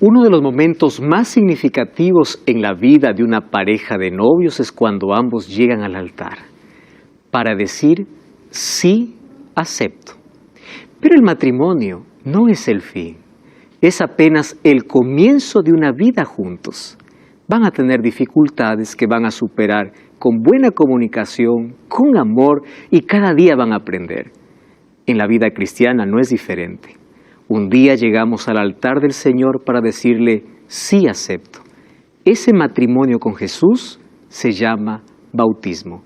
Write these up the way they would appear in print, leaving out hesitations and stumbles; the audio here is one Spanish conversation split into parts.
Uno de los momentos más significativos en la vida de una pareja de novios es cuando ambos llegan al altar para decir, sí, acepto. Pero el matrimonio no es el fin, es apenas el comienzo de una vida juntos. Van a tener dificultades que van a superar con buena comunicación, con amor y cada día van a aprender. En la vida cristiana no es diferente. Un día llegamos al altar del Señor para decirle, sí acepto. Ese matrimonio con Jesús se llama bautismo.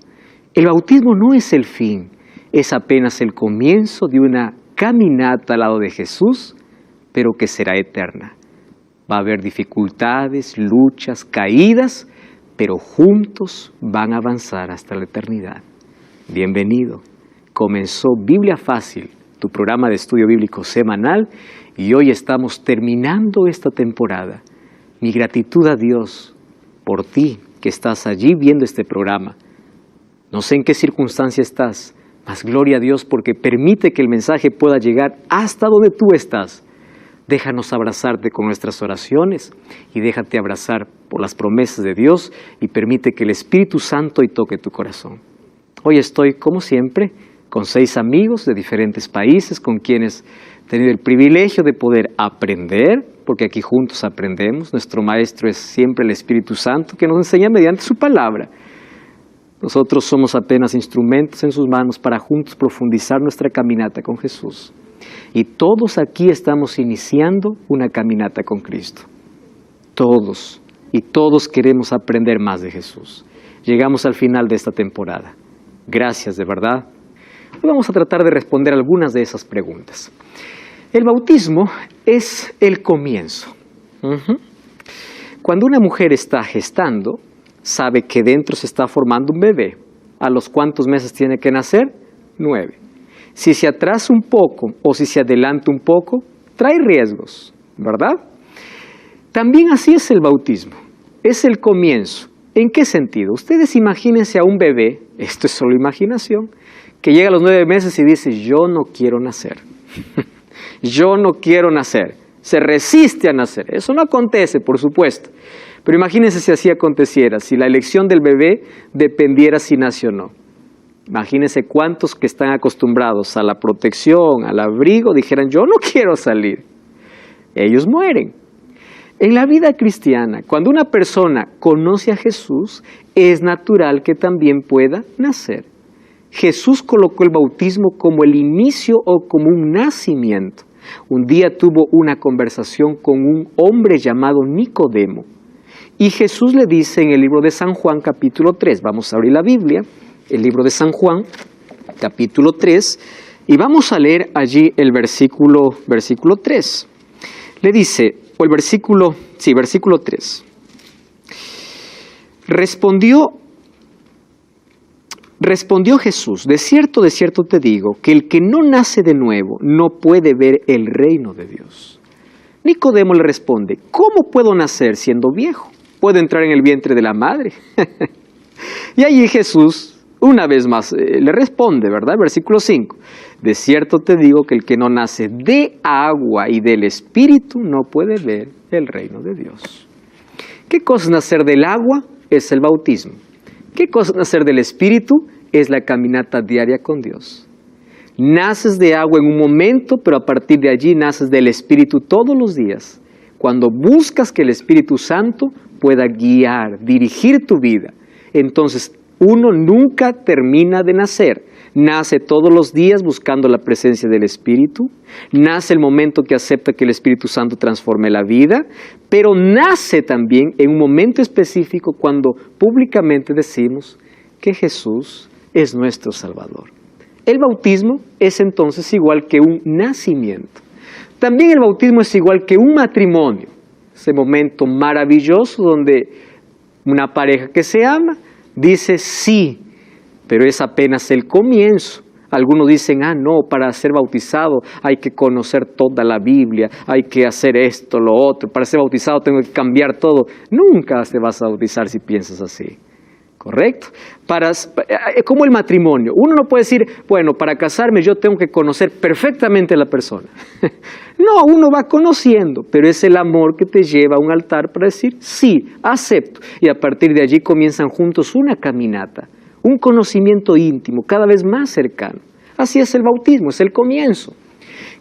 El bautismo no es el fin, es apenas el comienzo de una caminata al lado de Jesús, pero que será eterna. Va a haber dificultades, luchas, caídas, pero juntos van a avanzar hasta la eternidad. Bienvenido. Comenzó Biblia Fácil, tu programa de estudio bíblico semanal, y hoy estamos terminando esta temporada. Mi gratitud a Dios por ti que estás allí viendo este programa. No sé en qué circunstancia estás, mas gloria a Dios porque permite que el mensaje pueda llegar hasta donde tú estás. Déjanos abrazarte con nuestras oraciones y déjate abrazar por las promesas de Dios y permite que el Espíritu Santo hoy toque tu corazón. Hoy estoy, como siempre, con 6 amigos de diferentes países con quienes he tenido el privilegio de poder aprender, porque aquí juntos aprendemos. Nuestro maestro es siempre el Espíritu Santo que nos enseña mediante su palabra. Nosotros somos apenas instrumentos en sus manos para juntos profundizar nuestra caminata con Jesús. Y todos aquí estamos iniciando una caminata con Cristo. Todos. Y todos queremos aprender más de Jesús. Llegamos al final de esta temporada. Gracias, de verdad. Hoy vamos a tratar de responder algunas de esas preguntas. El bautismo es el comienzo. Cuando una mujer está gestando, sabe que dentro se está formando un bebé. ¿A los cuántos meses tiene que nacer? 9. Si se atrasa un poco o si se adelanta un poco, trae riesgos, ¿verdad? También así es el bautismo. Es el comienzo. ¿En qué sentido? Ustedes imagínense a un bebé, esto es solo imaginación, que llega a los 9 meses y dice, yo no quiero nacer. Yo no quiero nacer. Se resiste a nacer. Eso no acontece, por supuesto. Pero imagínense si así aconteciera, si la elección del bebé dependiera si nace o no. Imagínense cuántos que están acostumbrados a la protección, al abrigo, dijeran, yo no quiero salir. Ellos mueren. En la vida cristiana, cuando una persona conoce a Jesús, es natural que también pueda nacer. Jesús colocó el bautismo como el inicio o como un nacimiento. Un día tuvo una conversación con un hombre llamado Nicodemo. Y Jesús le dice en el libro de San Juan, capítulo 3, vamos a abrir la Biblia, el libro de San Juan, capítulo 3, y vamos a leer allí el versículo 3. Le dice, o el versículo 3. Respondió Jesús, de cierto te digo, que el que no nace de nuevo no puede ver el reino de Dios. Nicodemo le responde, ¿cómo puedo nacer siendo viejo? ¿Puedo entrar en el vientre de la madre? Y allí Jesús, una vez más, le responde, ¿verdad? Versículo 5. De cierto te digo que el que no nace de agua y del Espíritu no puede ver el reino de Dios. ¿Qué cosa es nacer del agua? Es el bautismo. ¿Qué cosa es nacer del Espíritu? Es la caminata diaria con Dios. Naces de agua en un momento, pero a partir de allí naces del Espíritu todos los días. Cuando buscas que el Espíritu Santo pueda guiar, dirigir tu vida, entonces uno nunca termina de nacer. Nace todos los días buscando la presencia del Espíritu. Nace el momento que acepta que el Espíritu Santo transforme la vida. Pero nace también en un momento específico cuando públicamente decimos que Jesús es nuestro Salvador. El bautismo es entonces igual que un nacimiento. También el bautismo es igual que un matrimonio. Ese momento maravilloso donde una pareja que se ama dice sí, pero es apenas el comienzo. Algunos dicen, no, para ser bautizado hay que conocer toda la Biblia, hay que hacer esto, lo otro. Para ser bautizado tengo que cambiar todo. Nunca te vas a bautizar si piensas así. ¿Correcto? Como el matrimonio. Uno no puede decir, bueno, para casarme yo tengo que conocer perfectamente a la persona. No, uno va conociendo, pero es el amor que te lleva a un altar para decir, sí, acepto. Y a partir de allí comienzan juntos una caminata, un conocimiento íntimo, cada vez más cercano. Así es el bautismo, es el comienzo.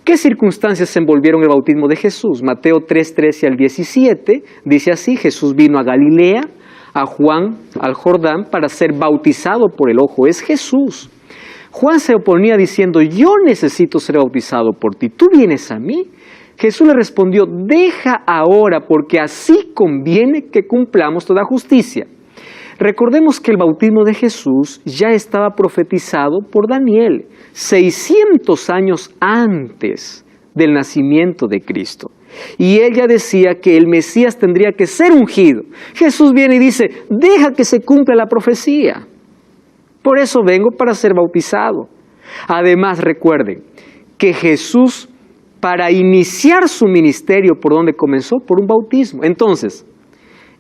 ¿Qué circunstancias envolvieron el bautismo de Jesús? Mateo 3:13 al 17 dice así: Jesús vino a Galilea, a Juan, al Jordán, para ser bautizado por él. Ojo, es Jesús. Juan se oponía diciendo, yo necesito ser bautizado por ti, ¿tú vienes a mí? Jesús le respondió, deja ahora, porque así conviene que cumplamos toda justicia. Recordemos que el bautismo de Jesús ya estaba profetizado por Daniel, 600 años antes del nacimiento de Cristo. Y él ya decía que el Mesías tendría que ser ungido. Jesús viene y dice, deja que se cumpla la profecía. Por eso vengo para ser bautizado. Además, recuerden que Jesús, para iniciar su ministerio, ¿por dónde comenzó? Por un bautismo. Entonces,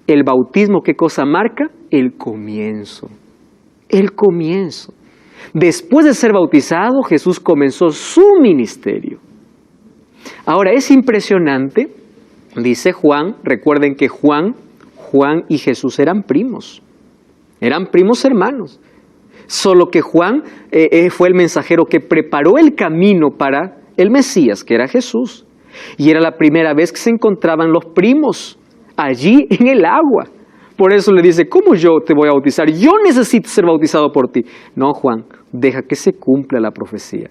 el bautismo, ¿qué cosa marca? El comienzo. El comienzo. Después de ser bautizado, Jesús comenzó su ministerio. Ahora, es impresionante, dice Juan, recuerden que Juan y Jesús eran primos hermanos. Solo que Juan fue el mensajero que preparó el camino para el Mesías, que era Jesús. Y era la primera vez que se encontraban los primos allí en el agua. Por eso le dice, ¿cómo yo te voy a bautizar? Yo necesito ser bautizado por ti. No, Juan, deja que se cumpla la profecía.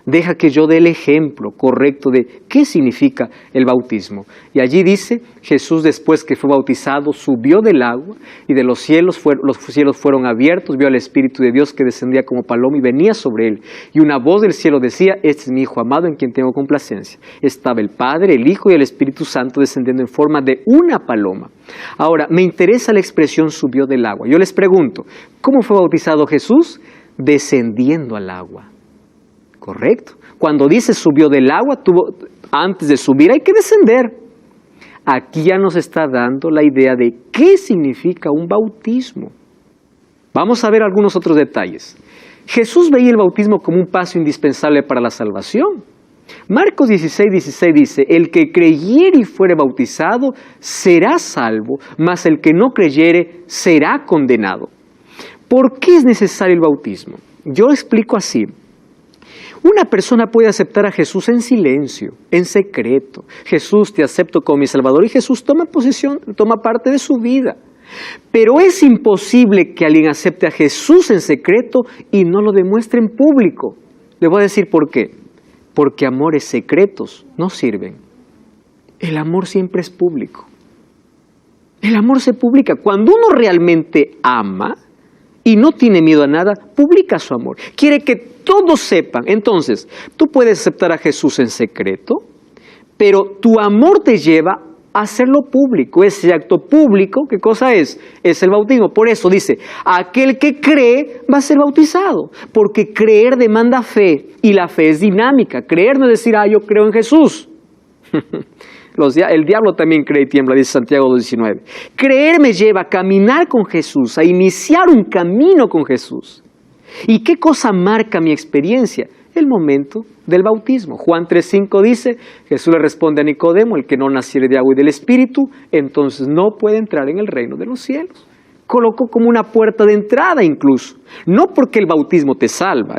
Deja que yo dé el ejemplo correcto de qué significa el bautismo. Y allí dice, Jesús después que fue bautizado subió del agua y de los cielos fueron abiertos, vio al Espíritu de Dios que descendía como paloma y venía sobre él. Y una voz del cielo decía, este es mi Hijo amado en quien tengo complacencia. Estaba el Padre, el Hijo y el Espíritu Santo descendiendo en forma de una paloma. Ahora, me interesa la expresión subió del agua. Yo les pregunto, ¿cómo fue bautizado Jesús? Descendiendo al agua. Correcto. Cuando dice subió del agua, antes de subir hay que descender. Aquí ya nos está dando la idea de qué significa un bautismo. Vamos a ver algunos otros detalles. Jesús veía el bautismo como un paso indispensable para la salvación. Marcos 16:16 dice, el que creyere y fuere bautizado será salvo, mas el que no creyere será condenado. ¿Por qué es necesario el bautismo? Yo lo explico así. Una persona puede aceptar a Jesús en silencio, en secreto. Jesús, te acepto como mi Salvador, y Jesús toma parte de su vida. Pero es imposible que alguien acepte a Jesús en secreto y no lo demuestre en público. Le voy a decir por qué. Porque amores secretos no sirven. El amor siempre es público. El amor se publica. Cuando uno realmente ama y no tiene miedo a nada, publica su amor. Quiere que todos sepan. Entonces, tú puedes aceptar a Jesús en secreto, pero tu amor te lleva a hacerlo público. Ese acto público, ¿qué cosa es? Es el bautismo. Por eso dice, aquel que cree va a ser bautizado, porque creer demanda fe, y la fe es dinámica. Creer no es decir, yo creo en Jesús. El diablo también cree y tiembla, dice Santiago 2:19. Creer me lleva a caminar con Jesús, a iniciar un camino con Jesús. ¿Y qué cosa marca mi experiencia? El momento del bautismo. Juan 3:5 dice, Jesús le responde a Nicodemo, el que no naciere de agua y del Espíritu, entonces no puede entrar en el reino de los cielos. Colocó como una puerta de entrada incluso. No porque el bautismo te salva.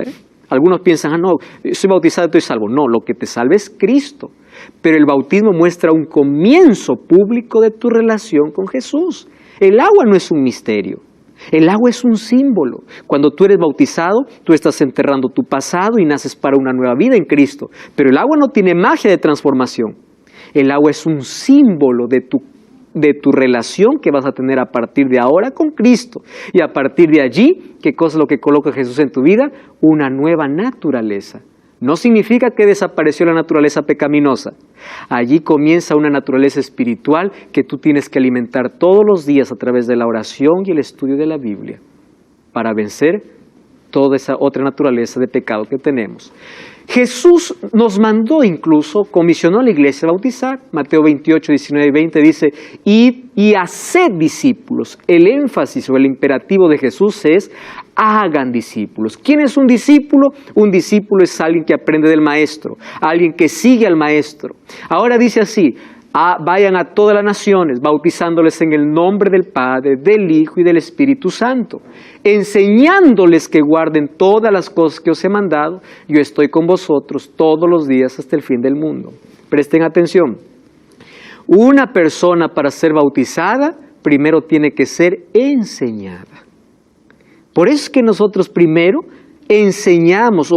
Algunos piensan, no, soy bautizado y estoy salvo. No, lo que te salva es Cristo. Pero el bautismo muestra un comienzo público de tu relación con Jesús. El agua no es un misterio. El agua es un símbolo. Cuando tú eres bautizado, tú estás enterrando tu pasado y naces para una nueva vida en Cristo. Pero el agua no tiene magia de transformación. El agua es un símbolo de tu relación que vas a tener a partir de ahora con Cristo. Y a partir de allí, ¿qué cosa es lo que coloca Jesús en tu vida? Una nueva naturaleza. No significa que desapareció la naturaleza pecaminosa. Allí comienza una naturaleza espiritual que tú tienes que alimentar todos los días a través de la oración y el estudio de la Biblia para vencer toda esa otra naturaleza de pecado que tenemos. Jesús nos mandó incluso, comisionó a la iglesia a bautizar. Mateo 28, 19 y 20 dice, id y haced discípulos. El énfasis o el imperativo de Jesús es, hagan discípulos. ¿Quién es un discípulo? Un discípulo es alguien que aprende del maestro, alguien que sigue al maestro. Ahora dice así, vayan a todas las naciones, bautizándoles en el nombre del Padre, del Hijo y del Espíritu Santo, enseñándoles que guarden todas las cosas que os he mandado. Yo estoy con vosotros todos los días hasta el fin del mundo. Presten atención. Una persona para ser bautizada, primero tiene que ser enseñada. Por eso es que nosotros primero enseñamos, o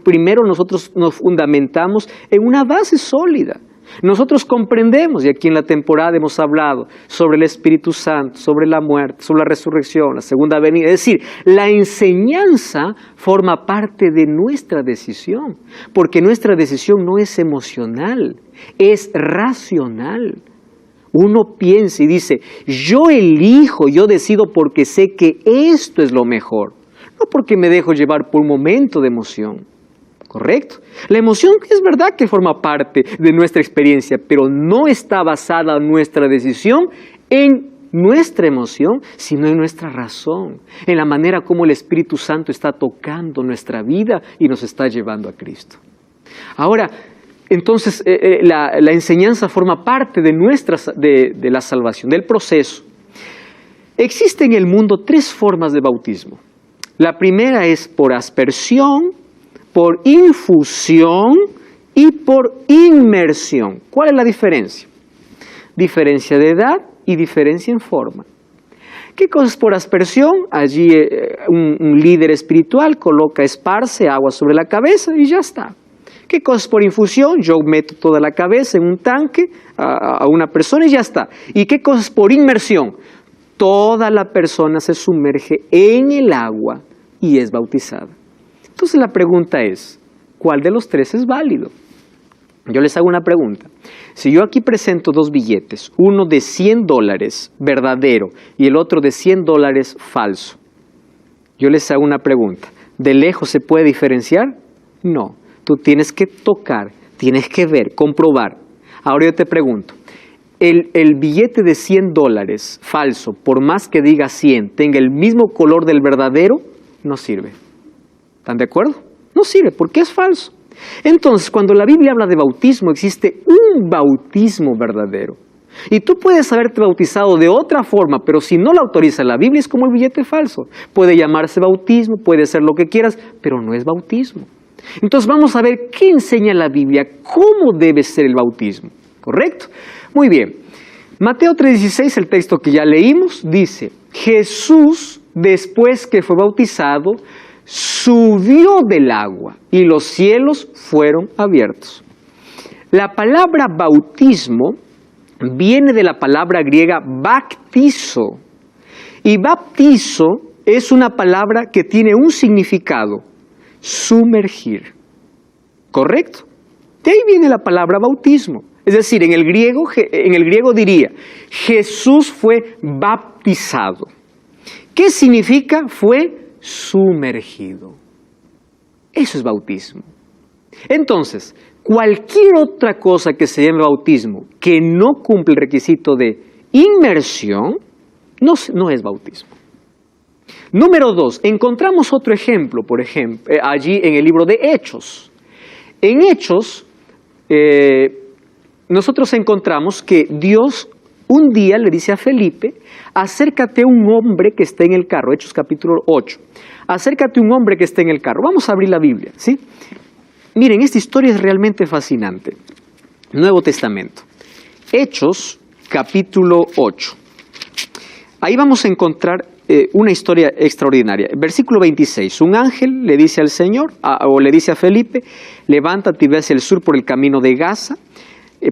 primero nosotros nos fundamentamos en una base sólida. Nosotros comprendemos, y aquí en la temporada hemos hablado sobre el Espíritu Santo, sobre la muerte, sobre la resurrección, la segunda venida. Es decir, la enseñanza forma parte de nuestra decisión, porque nuestra decisión no es emocional, es racional. Uno piensa y dice, yo elijo, yo decido porque sé que esto es lo mejor, no porque me dejo llevar por un momento de emoción. ¿Correcto? La emoción es verdad que forma parte de nuestra experiencia, pero no está basada nuestra decisión en nuestra emoción, sino en nuestra razón, en la manera como el Espíritu Santo está tocando nuestra vida y nos está llevando a Cristo. Ahora, entonces, la enseñanza forma parte de la salvación, del proceso. Existen en el mundo 3 formas de bautismo. La primera es por aspersión, por infusión y por inmersión. ¿Cuál es la diferencia? Diferencia de edad y diferencia en forma. ¿Qué cosa es por aspersión? Allí un líder espiritual esparce agua sobre la cabeza y ya está. ¿Qué cosa es por infusión? Yo meto toda la cabeza en un tanque a una persona y ya está. ¿Y qué cosa es por inmersión? Toda la persona se sumerge en el agua y es bautizada. Entonces la pregunta es, ¿cuál de los 3 es válido? Yo les hago una pregunta. Si yo aquí presento 2 billetes, uno de $100 verdadero y el otro de $100 falso, yo les hago una pregunta. ¿De lejos se puede diferenciar? No. Tú tienes que tocar, tienes que ver, comprobar. Ahora yo te pregunto, ¿el billete de $100 falso, por más que diga 100, tenga el mismo color del verdadero? No sirve. ¿Están de acuerdo? No sirve porque es falso. Entonces, cuando la Biblia habla de bautismo, existe un bautismo verdadero. Y tú puedes haberte bautizado de otra forma, pero si no lo autoriza la Biblia, es como el billete falso. Puede llamarse bautismo, puede ser lo que quieras, pero no es bautismo. Entonces vamos a ver qué enseña la Biblia, cómo debe ser el bautismo. ¿Correcto? Muy bien. Mateo 3:16, el texto que ya leímos, dice, Jesús, después que fue bautizado, subió del agua y los cielos fueron abiertos. La palabra bautismo viene de la palabra griega baptizo. Y baptizo es una palabra que tiene un significado, sumergir. ¿Correcto? De ahí viene la palabra bautismo. Es decir, en el griego diría, Jesús fue bautizado. ¿Qué significa? Fue sumergido. Eso es bautismo. Entonces, cualquier otra cosa que se llame bautismo que no cumple el requisito de inmersión, no es bautismo. Número 2, encontramos otro ejemplo, por ejemplo, allí en el libro de Hechos. En Hechos, nosotros encontramos que Dios un día le dice a Felipe, acércate a un hombre que esté en el carro, Hechos capítulo 8, acércate a un hombre que esté en el carro. Vamos a abrir la Biblia, ¿sí? Miren, esta historia es realmente fascinante. Nuevo Testamento, Hechos capítulo 8. Ahí vamos a encontrar una historia extraordinaria. Versículo 26, un ángel le dice al Señor, o le dice a Felipe, levántate y ve hacia el sur por el camino de Gaza,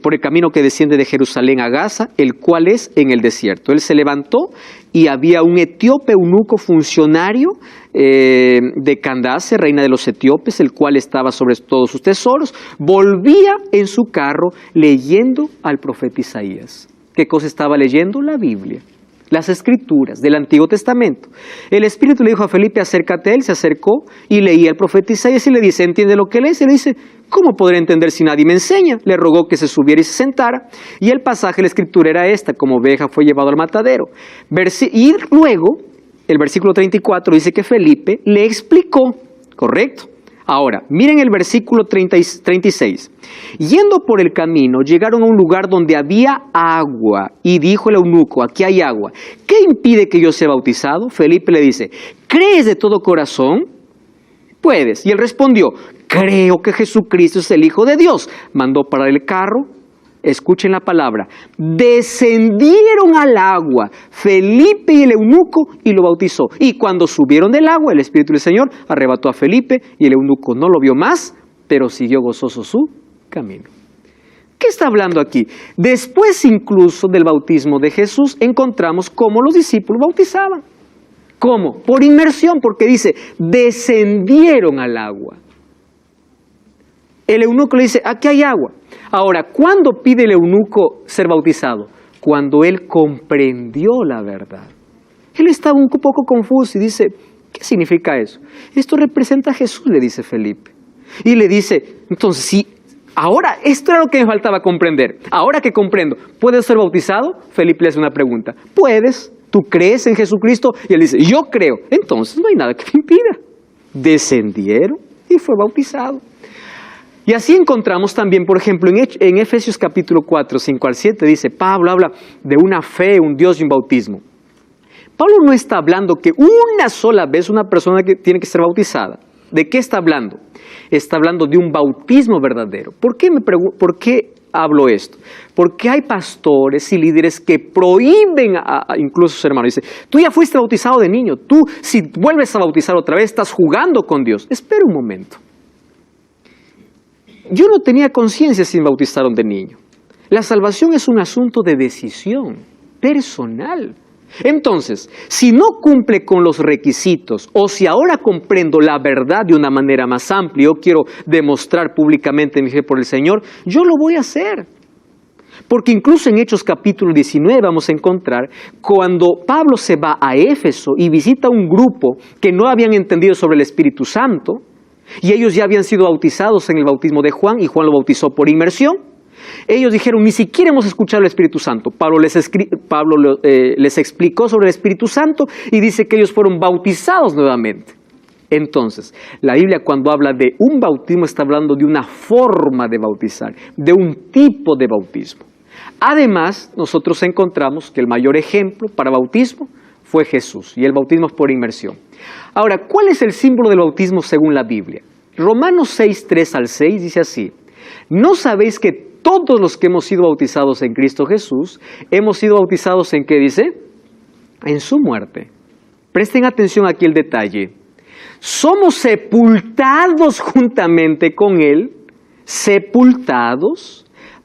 por el camino que desciende de Jerusalén a Gaza, el cual es en el desierto. Él se levantó y había un etíope eunuco funcionario de Candace, reina de los etíopes, el cual estaba sobre todos sus tesoros, volvía en su carro leyendo al profeta Isaías. ¿Qué cosa estaba leyendo? La Biblia. las Escrituras del Antiguo Testamento. El Espíritu le dijo a Felipe, acércate a él, se acercó y leía el profeta Isaías y le dice, ¿entiende lo que lees? Y le dice, ¿cómo podré entender si nadie me enseña? Le rogó que se subiera y se sentara. Y el pasaje de la Escritura era esta, como oveja fue llevado al matadero. Y luego, el versículo 34 dice que Felipe le explicó, correcto. Ahora, miren el versículo 36. Yendo por el camino, llegaron a un lugar donde había agua, y dijo el eunuco, aquí hay agua. ¿Qué impide que yo sea bautizado? Felipe le dice, ¿crees de todo corazón? Puedes. Y él respondió, creo que Jesucristo es el Hijo de Dios. Mandó parar el carro. Escuchen la palabra, descendieron al agua, Felipe y el eunuco, y lo bautizó. Y cuando subieron del agua, el Espíritu del Señor arrebató a Felipe, y el eunuco no lo vio más, pero siguió gozoso su camino. ¿Qué está hablando aquí? Después incluso del bautismo de Jesús, encontramos cómo los discípulos bautizaban. ¿Cómo? Por inmersión, porque dice, descendieron al agua. El eunuco le dice, aquí hay agua. Ahora, ¿cuándo pide el eunuco ser bautizado? Cuando él comprendió la verdad. Él estaba un poco confuso y dice, ¿qué significa eso? Esto representa a Jesús, le dice Felipe. Y le dice, entonces, si ahora, esto era lo que me faltaba comprender. Ahora que comprendo, ¿puedes ser bautizado? Felipe le hace una pregunta. ¿Puedes? ¿Tú crees en Jesucristo? Y él dice, yo creo. Entonces no hay nada que te impida. Descendieron y fue bautizado. Y así encontramos también, por ejemplo, en Efesios capítulo 4, 5 al 7, dice, Pablo habla de una fe, un Dios y un bautismo. Pablo no está hablando que una sola vez una persona que tiene que ser bautizada. ¿De qué está hablando? Está hablando de un bautismo verdadero. ¿Por qué hablo esto? Porque hay pastores y líderes que prohíben incluso a sus hermanos. Dice, tú ya fuiste bautizado de niño, tú si vuelves a bautizar otra vez estás jugando con Dios. Espera un momento. Yo no tenía conciencia si me bautizaron de niño. La salvación es un asunto de decisión personal. Entonces, si no cumple con los requisitos, o si ahora comprendo la verdad de una manera más amplia, yo quiero demostrar públicamente mi fe por el Señor, yo lo voy a hacer. Porque incluso en Hechos capítulo 19 vamos a encontrar cuando Pablo se va a Éfeso y visita un grupo que no habían entendido sobre el Espíritu Santo, y ellos ya habían sido bautizados en el bautismo de Juan, y Juan lo bautizó por inmersión. Ellos dijeron, ni siquiera hemos escuchado el Espíritu Santo. Pablo les explicó sobre el Espíritu Santo y dice que ellos fueron bautizados nuevamente. Entonces, la Biblia cuando habla de un bautismo está hablando de una forma de bautizar, de un tipo de bautismo. Además, nosotros encontramos que el mayor ejemplo para bautismo fue Jesús, y el bautismo es por inmersión. Ahora, ¿cuál es el símbolo del bautismo según la Biblia? Romanos 6, 3 al 6 dice así, ¿no sabéis que todos los que hemos sido bautizados en Cristo Jesús, hemos sido bautizados en qué dice? En su muerte. Presten atención aquí el detalle. Somos sepultados juntamente con Él, sepultados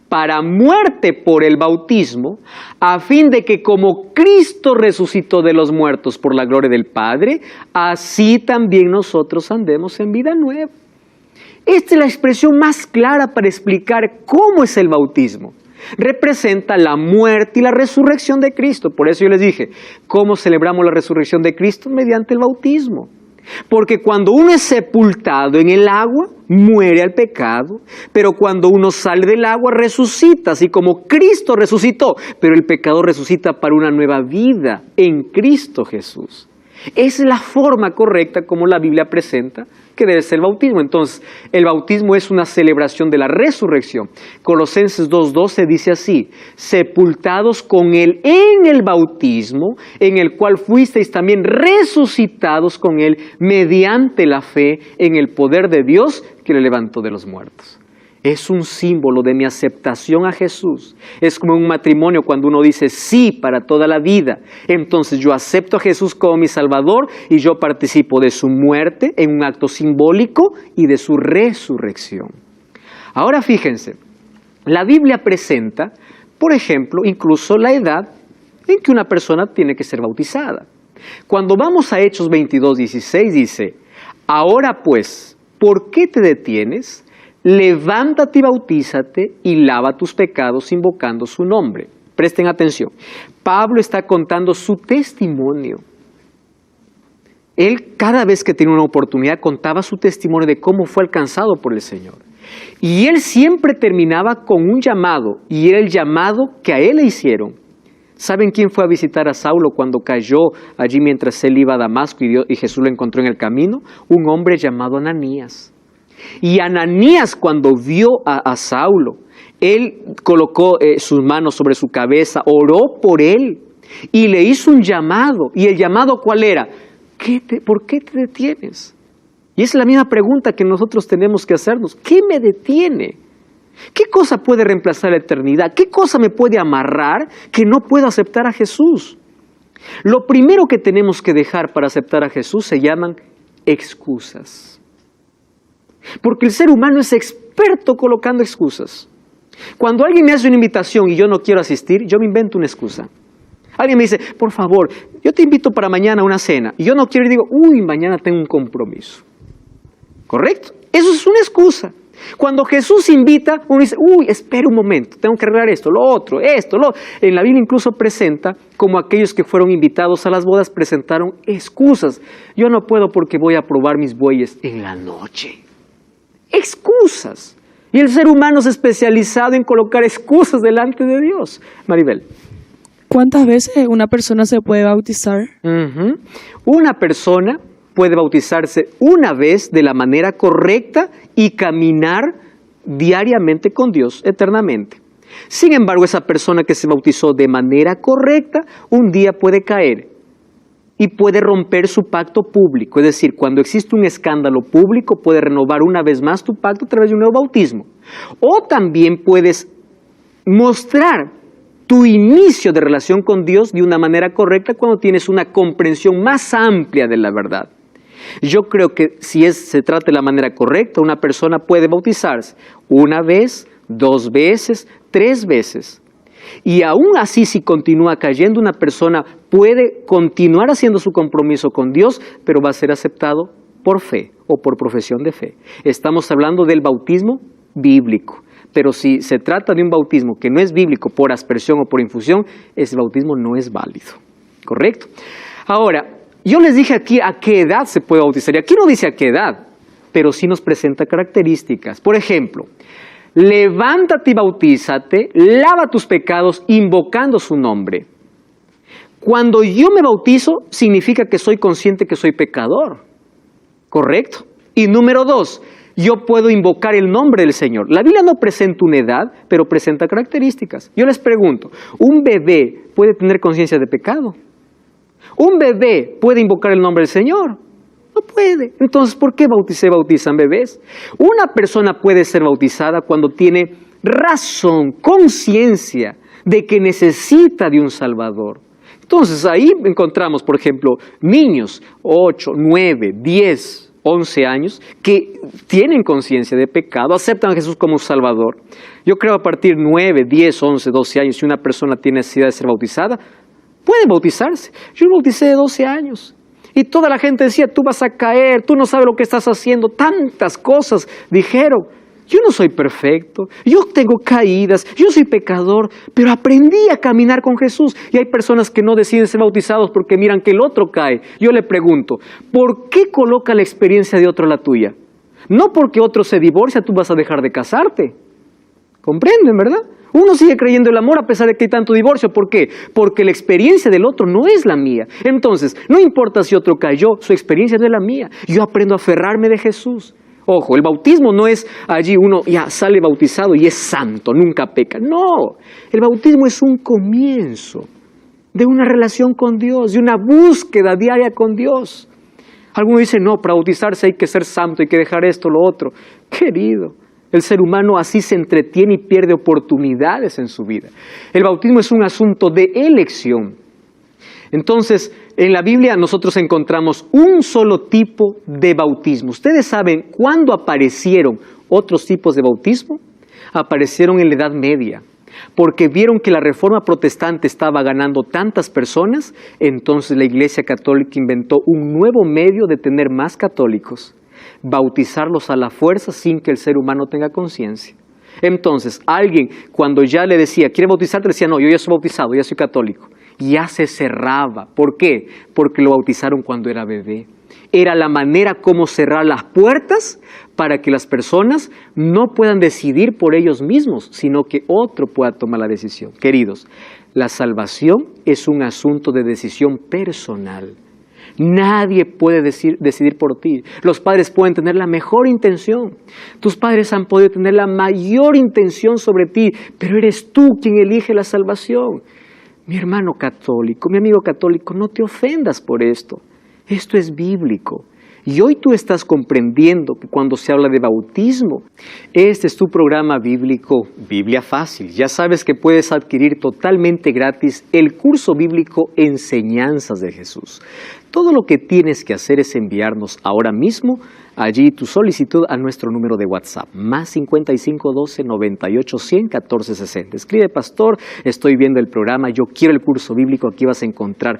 para muerte por el bautismo, a fin de que como Cristo resucitó de los muertos por la gloria del Padre, así también nosotros andemos en vida nueva. Esta es la expresión más clara para explicar cómo es el bautismo. Representa la muerte y la resurrección de Cristo. Por eso yo les dije, ¿cómo celebramos la resurrección de Cristo? Mediante el bautismo. Porque cuando uno es sepultado en el agua, muere al pecado, pero cuando uno sale del agua, resucita, así como Cristo resucitó, pero el pecado resucita para una nueva vida en Cristo Jesús. Esa es la forma correcta como la Biblia presenta que debe ser el bautismo. Entonces, el bautismo es una celebración de la resurrección. Colosenses 2:12 dice así, sepultados con Él en el bautismo, en el cual fuisteis también resucitados con Él mediante la fe en el poder de Dios que le levantó de los muertos. Es un símbolo de mi aceptación a Jesús. Es como un matrimonio cuando uno dice sí para toda la vida. Entonces yo acepto a Jesús como mi Salvador y yo participo de su muerte en un acto simbólico y de su resurrección. Ahora fíjense, la Biblia presenta, por ejemplo, incluso la edad en que una persona tiene que ser bautizada. Cuando vamos a Hechos 22:16 dice, ahora pues, ¿por qué te detienes? Levántate y bautízate y lava tus pecados invocando su nombre. presten atención. Pablo está contando su testimonio. Él cada vez que tenía una oportunidad contaba su testimonio de cómo fue alcanzado por el Señor. Y él siempre terminaba con un llamado, y era el llamado que a él le hicieron. ¿Saben quién fue a visitar a Saulo cuando cayó allí mientras él iba a Damasco y Jesús lo encontró en el camino? Un hombre llamado Ananías. Y Ananías, cuando vio a Saulo, él colocó sus manos sobre su cabeza, oró por él y le hizo un llamado. ¿Y el llamado cuál era? ¿Por qué te detienes? Y esa es la misma pregunta que nosotros tenemos que hacernos. ¿Qué me detiene? ¿Qué cosa puede reemplazar la eternidad? ¿Qué cosa me puede amarrar que no puedo aceptar a Jesús? Lo primero que tenemos que dejar para aceptar a Jesús se llaman excusas. Porque el ser humano es experto colocando excusas. Cuando alguien me hace una invitación y yo no quiero asistir, yo me invento una excusa. Alguien me dice, por favor, yo te invito para mañana a una cena. Y yo no quiero y digo, mañana tengo un compromiso. ¿Correcto? Eso es una excusa. Cuando Jesús invita, uno dice, espera un momento, tengo que arreglar esto, lo otro, esto, lo... En la Biblia incluso presenta como aquellos que fueron invitados a las bodas presentaron excusas. Yo no puedo porque voy a probar mis bueyes en la noche. Excusas. Y el ser humano es especializado en colocar excusas delante de Dios. Maribel. ¿Cuántas veces una persona se puede bautizar? Una persona puede bautizarse una vez de la manera correcta y caminar diariamente con Dios eternamente. Sin embargo, esa persona que se bautizó de manera correcta, un día puede caer y puede romper su pacto público. Es decir, cuando existe un escándalo público, puede renovar una vez más tu pacto a través de un nuevo bautismo. O también puedes mostrar tu inicio de relación con Dios de una manera correcta cuando tienes una comprensión más amplia de la verdad. Yo creo que si se trata de la manera correcta, una persona puede bautizarse una vez, 2 veces, 3 veces. Y aún así, si continúa cayendo, una persona puede continuar haciendo su compromiso con Dios, pero va a ser aceptado por fe o por profesión de fe. Estamos hablando del bautismo bíblico. Pero si se trata de un bautismo que no es bíblico por aspersión o por infusión, ese bautismo no es válido. ¿Correcto? Ahora, yo les dije aquí a qué edad se puede bautizar. Y aquí no dice a qué edad, pero sí nos presenta características. Por ejemplo, levántate y bautízate, lava tus pecados invocando su nombre. Cuando yo me bautizo, significa que soy consciente que soy pecador. ¿Correcto? Y número 2, yo puedo invocar el nombre del Señor. La Biblia no presenta una edad, pero presenta características. Yo les pregunto, ¿un bebé puede tener conciencia de pecado? ¿Un bebé puede invocar el nombre del Señor? No puede. Entonces, ¿por qué se bautizan bebés? Una persona puede ser bautizada cuando tiene razón, conciencia de que necesita de un Salvador. Entonces, ahí encontramos, por ejemplo, niños, 8, 9, 10, 11 años, que tienen conciencia de pecado, aceptan a Jesús como Salvador. Yo creo a partir de 9, 10, 11, 12 años, si una persona tiene necesidad de ser bautizada, puede bautizarse. Yo me bauticé de 12 años. Y toda la gente decía, tú vas a caer, tú no sabes lo que estás haciendo. Tantas cosas dijeron. Yo no soy perfecto, yo tengo caídas, yo soy pecador, pero aprendí a caminar con Jesús. Y hay personas que no deciden ser bautizados porque miran que el otro cae. Yo le pregunto, ¿por qué coloca la experiencia de otro la tuya? No porque otro se divorcia, tú vas a dejar de casarte. ¿Comprenden, verdad? Uno sigue creyendo el amor a pesar de que hay tanto divorcio. ¿Por qué? Porque la experiencia del otro no es la mía. Entonces, no importa si otro cayó, su experiencia no es la mía. Yo aprendo a aferrarme de Jesús. Ojo, el bautismo no es allí uno ya sale bautizado y es santo, nunca peca. No, el bautismo es un comienzo de una relación con Dios, de una búsqueda diaria con Dios. Algunos dicen, no, para bautizarse hay que ser santo, hay que dejar esto, lo otro. Querido, el ser humano así se entretiene y pierde oportunidades en su vida. El bautismo es un asunto de elección. Entonces, en la Biblia nosotros encontramos un solo tipo de bautismo. ¿Ustedes saben cuándo aparecieron otros tipos de bautismo? Aparecieron en la Edad Media, porque vieron que la Reforma Protestante estaba ganando tantas personas, entonces la Iglesia Católica inventó un nuevo medio de tener más católicos, bautizarlos a la fuerza sin que el ser humano tenga conciencia. Entonces, alguien cuando ya le decía, ¿quiere bautizarte? Le decía, no, yo ya soy bautizado, ya soy católico. Ya se cerraba. ¿Por qué? Porque lo bautizaron cuando era bebé. Era la manera como cerrar las puertas para que las personas no puedan decidir por ellos mismos, sino que otro pueda tomar la decisión. Queridos, la salvación es un asunto de decisión personal. Nadie puede decidir por ti. Los padres pueden tener la mejor intención. Tus padres han podido tener la mayor intención sobre ti, pero eres tú quien elige la salvación. Mi hermano católico, mi amigo católico, no te ofendas por esto. Esto es bíblico. Y hoy tú estás comprendiendo que cuando se habla de bautismo, este es tu programa bíblico, Biblia Fácil. Ya sabes que puedes adquirir totalmente gratis el curso bíblico Enseñanzas de Jesús. Todo lo que tienes que hacer es enviarnos ahora mismo allí tu solicitud a nuestro número de WhatsApp, más 55 12 98 100 14 60. Escribe, pastor, estoy viendo el programa, yo quiero el curso bíblico, aquí vas a encontrar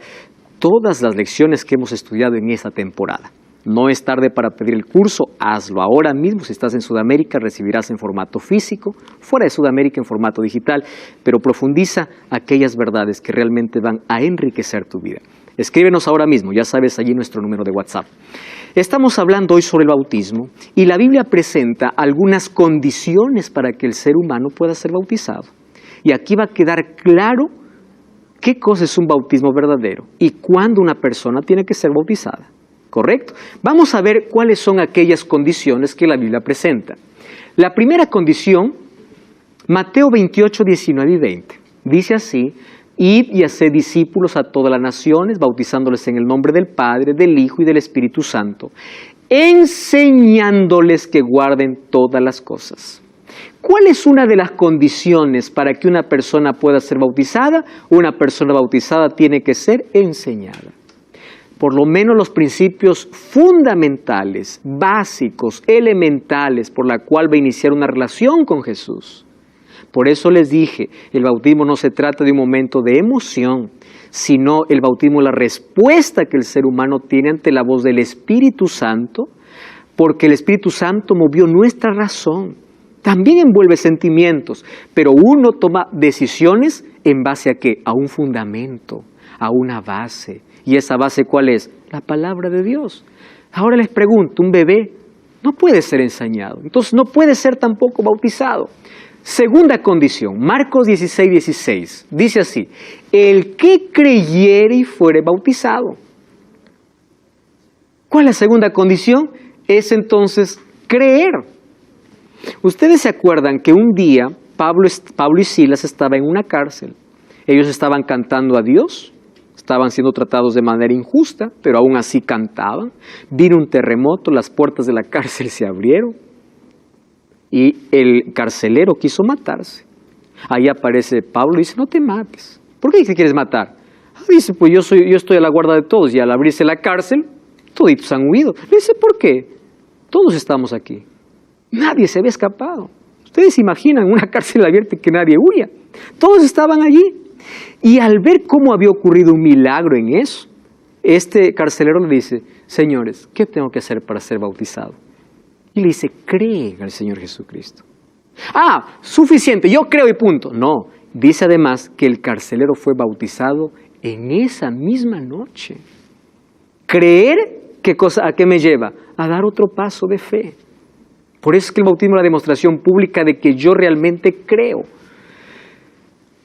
todas las lecciones que hemos estudiado en esta temporada. No es tarde para pedir el curso, hazlo ahora mismo. Si estás en Sudamérica, recibirás en formato físico, fuera de Sudamérica en formato digital, pero profundiza aquellas verdades que realmente van a enriquecer tu vida. Escríbenos ahora mismo, ya sabes allí nuestro número de WhatsApp. Estamos hablando hoy sobre el bautismo y la Biblia presenta algunas condiciones para que el ser humano pueda ser bautizado. Y aquí va a quedar claro qué cosa es un bautismo verdadero y cuándo una persona tiene que ser bautizada. ¿Correcto? Vamos a ver cuáles son aquellas condiciones que la Biblia presenta. La primera condición, Mateo 28, 19 y 20. Dice así, id y haced discípulos a todas las naciones, bautizándoles en el nombre del Padre, del Hijo y del Espíritu Santo, enseñándoles que guarden todas las cosas. ¿Cuál es una de las condiciones para que una persona pueda ser bautizada? Una persona bautizada tiene que ser enseñada. Por lo menos los principios fundamentales, básicos, elementales, por la cual va a iniciar una relación con Jesús. Por eso les dije, el bautismo no se trata de un momento de emoción, sino el bautismo es la respuesta que el ser humano tiene ante la voz del Espíritu Santo, porque el Espíritu Santo movió nuestra razón. También envuelve sentimientos, pero uno toma decisiones en base a ¿qué? A un fundamento, a una base. ¿Y esa base cuál es? La palabra de Dios. Ahora les pregunto, un bebé no puede ser enseñado, entonces no puede ser tampoco bautizado. Segunda condición, Marcos 16, 16, dice así, el que creyere y fuere bautizado. ¿Cuál es la segunda condición? Es entonces creer. Ustedes se acuerdan que un día Pablo y Silas estaban en una cárcel. Ellos estaban cantando a Dios. Estaban siendo tratados de manera injusta, pero aún así cantaban. Vino un terremoto, las puertas de la cárcel se abrieron y el carcelero quiso matarse. Ahí aparece Pablo y dice, no te mates. ¿Por qué te quieres matar? Dice, pues yo estoy a la guarda de todos y al abrirse la cárcel, toditos han huido. Le dice, ¿por qué? Todos estamos aquí. Nadie se había escapado. Ustedes se imaginan una cárcel abierta y que nadie huya. Todos estaban allí. Y al ver cómo había ocurrido un milagro en eso, este carcelero le dice, señores, ¿qué tengo que hacer para ser bautizado? Y le dice, cree en el Señor Jesucristo. Ah, suficiente, yo creo y punto. No, dice además que el carcelero fue bautizado en esa misma noche. Creer, ¿qué cosa, a qué me lleva? A dar otro paso de fe. Por eso es que el bautismo es la demostración pública de que yo realmente creo.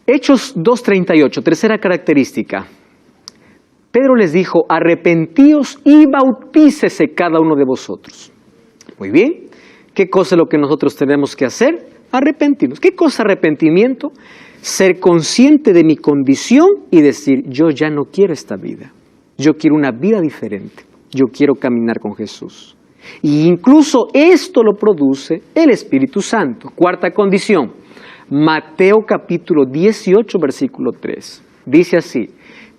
Hechos 2:38, tercera característica. Pedro les dijo, arrepentíos y bautícese cada uno de vosotros. Muy bien, ¿qué cosa es lo que nosotros tenemos que hacer? Arrepentirnos. ¿Qué cosa arrepentimiento? Ser consciente de mi condición y decir, yo ya no quiero esta vida. Yo quiero una vida diferente. Yo quiero caminar con Jesús. Y incluso esto lo produce el Espíritu Santo. Cuarta condición. Mateo capítulo 18, versículo 3. Dice así,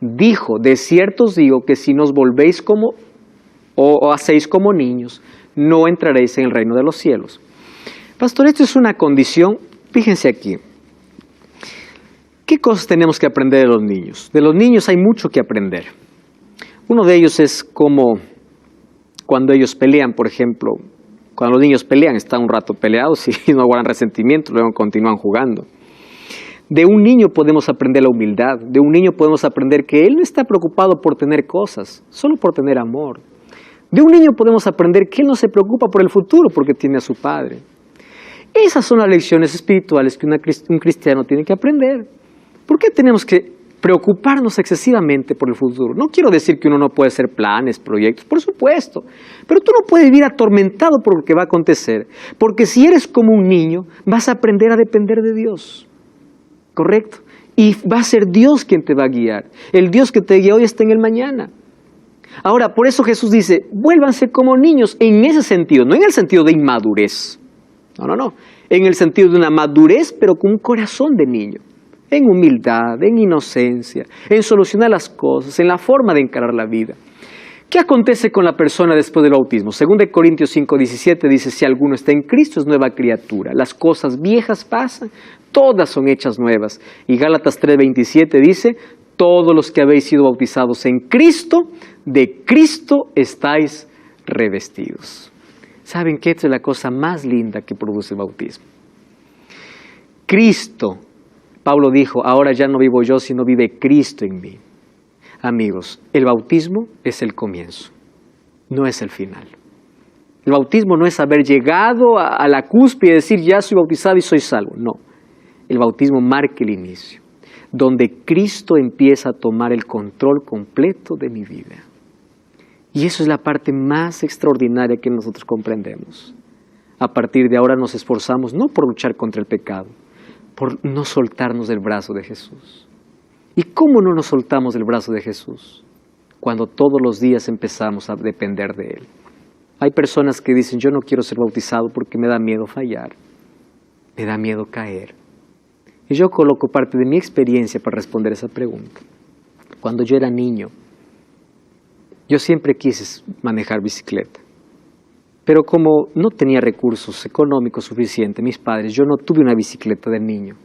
dijo, de cierto os digo que si nos volvéis como, o hacéis como niños, no entraréis en el reino de los cielos. Pastor, esto es una condición, fíjense aquí. ¿Qué cosas tenemos que aprender de los niños? De los niños hay mucho que aprender. Uno de ellos es como cuando ellos pelean, por ejemplo, Cuando los niños pelean, están un rato peleados y no guardan resentimiento, luego continúan jugando. De un niño podemos aprender la humildad, de un niño podemos aprender que él no está preocupado por tener cosas, solo por tener amor. De un niño podemos aprender que él no se preocupa por el futuro porque tiene a su padre. Esas son las lecciones espirituales que un cristiano tiene que aprender. ¿Por qué tenemos que preocuparnos excesivamente por el futuro? No quiero decir que uno no puede hacer planes, proyectos, por supuesto, pero tú no puedes vivir atormentado por lo que va a acontecer, porque si eres como un niño, vas a aprender a depender de Dios. ¿Correcto? Y va a ser Dios quien te va a guiar. El Dios que te guía hoy está en el mañana. Ahora, por eso Jesús dice, vuélvanse como niños en ese sentido, no en el sentido de inmadurez. No. En el sentido de una madurez, pero con un corazón de niño. En humildad, en inocencia, en solucionar las cosas, en la forma de encarar la vida. ¿Qué acontece con la persona después del bautismo? Según de Corintios 5:17 dice, si alguno está en Cristo es nueva criatura. Las cosas viejas pasan, todas son hechas nuevas. Y Gálatas 3:27 dice, todos los que habéis sido bautizados en Cristo, de Cristo estáis revestidos. ¿Saben qué? Esta es la cosa más linda que produce el bautismo. Cristo, Pablo dijo, ahora ya no vivo yo, sino vive Cristo en mí. Amigos, el bautismo es el comienzo, no es el final. El bautismo no es haber llegado a la cúspide y decir, ya soy bautizado y soy salvo. No, el bautismo marca el inicio, donde Cristo empieza a tomar el control completo de mi vida. Y eso es la parte más extraordinaria que nosotros comprendemos. A partir de ahora nos esforzamos no por luchar contra el pecado, por no soltarnos del brazo de Jesús. ¿Y cómo no nos soltamos del brazo de Jesús? Cuando todos los días empezamos a depender de Él. Hay personas que dicen, yo no quiero ser bautizado porque me da miedo fallar, me da miedo caer. Y yo coloco parte de mi experiencia para responder esa pregunta. Cuando yo era niño, yo siempre quise manejar bicicleta. Pero como no tenía recursos económicos suficientes, mis padres, yo no tuve una bicicleta de niño.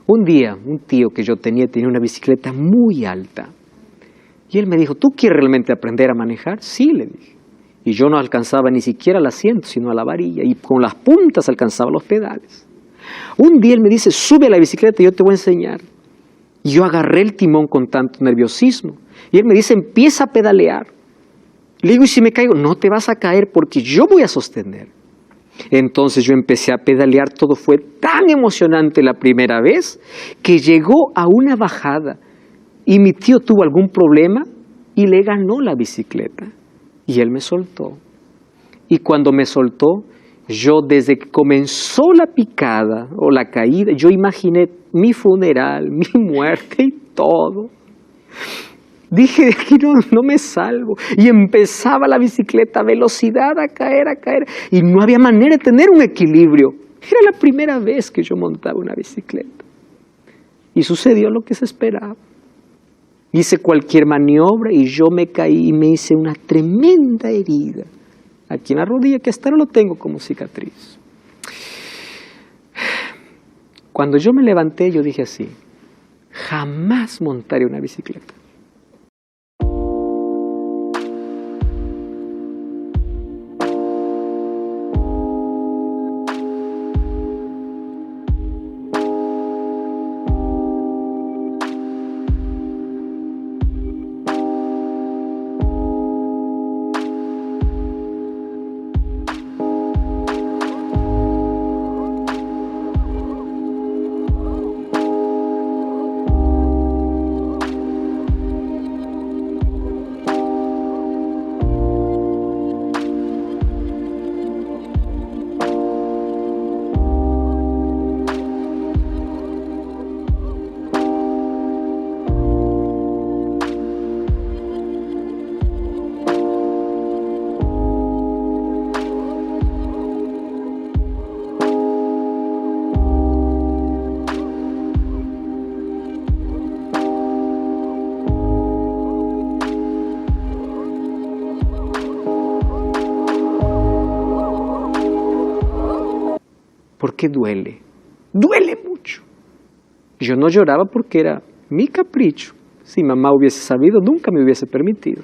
Un día, un tío que yo tenía una bicicleta muy alta. Y él me dijo, ¿tú quieres realmente aprender a manejar? Sí, le dije. Y yo no alcanzaba ni siquiera el asiento, sino a la varilla. Y con las puntas alcanzaba los pedales. Un día él me dice, sube a la bicicleta y yo te voy a enseñar. Y yo agarré el timón con tanto nerviosismo. Y él me dice, empieza a pedalear. Le digo, ¿y si me caigo? No te vas a caer porque yo voy a sostener. Entonces yo empecé a pedalear, todo fue tan emocionante la primera vez que llegó a una bajada y mi tío tuvo algún problema y le ganó la bicicleta y él me soltó. Y cuando me soltó, yo desde que comenzó la picada o la caída, yo imaginé mi funeral, mi muerte y todo. Dije, de aquí no me salvo. Y empezaba la bicicleta a velocidad, a caer. Y no había manera de tener un equilibrio. Era la primera vez que yo montaba una bicicleta. Y sucedió lo que se esperaba. Hice cualquier maniobra y yo me caí y me hice una tremenda herida. Aquí en la rodilla, que hasta ahora lo tengo como cicatriz. Cuando yo me levanté, yo dije así, jamás montaré una bicicleta. Porque duele, duele mucho. Yo no lloraba porque era mi capricho. Si mamá hubiese sabido, nunca me hubiese permitido.